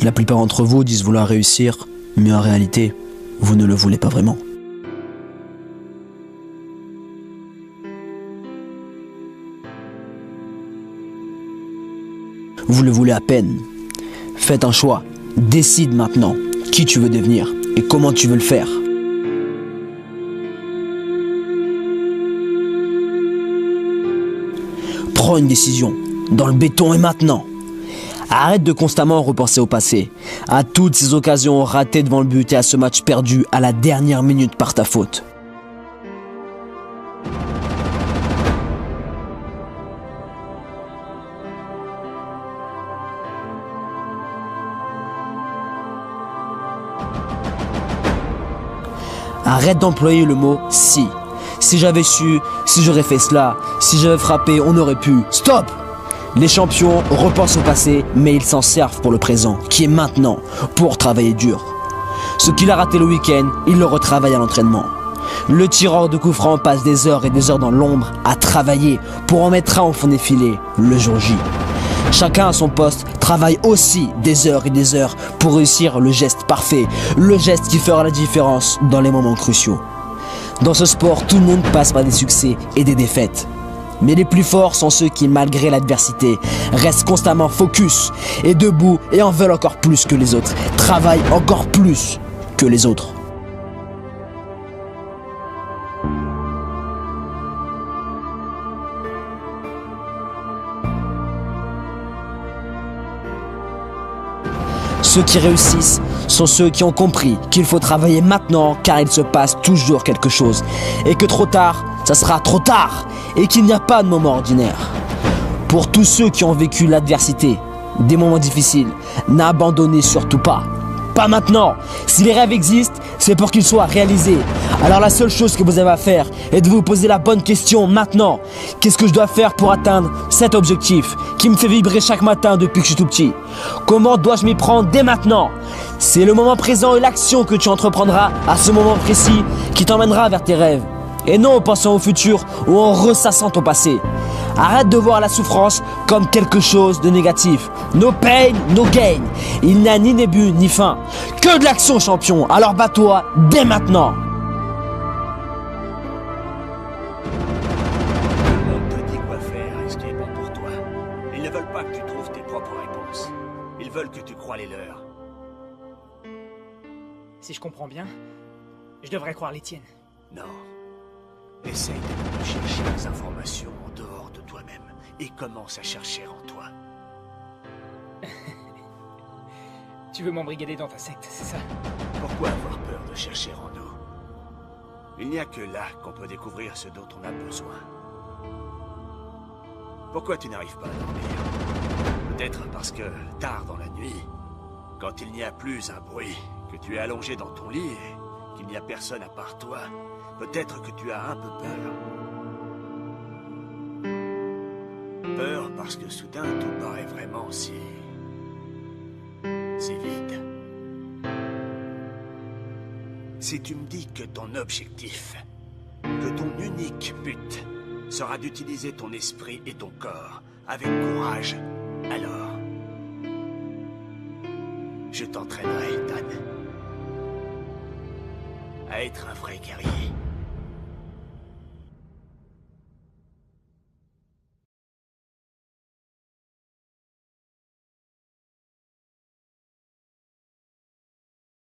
La plupart d'entre vous disent vouloir réussir, mais en réalité, vous ne le voulez pas vraiment. Vous le voulez à peine. Faites un choix. Décide maintenant qui tu veux devenir et comment tu veux le faire. Prends une décision, dans le béton et maintenant. Arrête de constamment repenser au passé, à toutes ces occasions ratées devant le but et à ce match perdu à la dernière minute par ta faute. Arrête d'employer le mot « si ». Si j'avais su, si j'aurais fait cela, si j'avais frappé, on aurait pu. Stop! Les champions repensent au passé, mais ils s'en servent pour le présent, qui est maintenant, pour travailler dur. Ce qu'il a raté le week-end, il le retravaille à l'entraînement. Le tireur de coups francs passe des heures et des heures dans l'ombre à travailler pour en mettre un au fond des filets le jour J. Chacun à son poste travaille aussi des heures et des heures pour réussir le geste parfait, le geste qui fera la différence dans les moments cruciaux. Dans ce sport, tout le monde passe par des succès et des défaites. Mais les plus forts sont ceux qui, malgré l'adversité, restent constamment focus et debout et en veulent encore plus que les autres, travaillent encore plus que les autres. Ceux qui réussissent sont ceux qui ont compris qu'il faut travailler maintenant car il se passe toujours quelque chose et que trop tard, ça sera trop tard et qu'il n'y a pas de moment ordinaire. Pour tous ceux qui ont vécu l'adversité, des moments difficiles, n'abandonnez surtout pas. Pas maintenant. Si les rêves existent, c'est pour qu'ils soient réalisés. Alors la seule chose que vous avez à faire est de vous poser la bonne question maintenant. Qu'est-ce que je dois faire pour atteindre cet objectif qui me fait vibrer chaque matin depuis que je suis tout petit? Comment dois-je m'y prendre dès maintenant? C'est le moment présent et l'action que tu entreprendras à ce moment précis qui t'emmènera vers tes rêves. Et non en pensant au futur ou en ressassant ton passé. Arrête de voir la souffrance comme quelque chose de négatif. No pain, no gain. Il n'y a ni début ni fin. Que de l'action, champion. Alors bats-toi dès maintenant. Tout le monde te dit quoi faire et ce qui est bon pour toi. Ils ne veulent pas que tu trouves tes propres réponses. Ils veulent que tu crois les leurs. Si je comprends bien, je devrais croire les tiennes. Non. Essaye de chercher des informations en dehors de toi-même et commence à chercher en toi. Tu veux m'embrigader dans ta secte, c'est ça? Pourquoi avoir peur de chercher en nous? Il n'y a que là qu'on peut découvrir ce dont on a besoin. Pourquoi tu n'arrives pas à dormir? Peut-être parce que, tard dans la nuit, quand il n'y a plus un bruit, que tu es allongé dans ton lit et qu'il n'y a personne à part toi, peut-être que tu as un peu peur. Peur parce que soudain tout paraît vraiment si vide. Si tu me dis que ton objectif, que ton unique but, sera d'utiliser ton esprit et ton corps avec courage, alors je t'entraînerai, Dan, à être un vrai guerrier.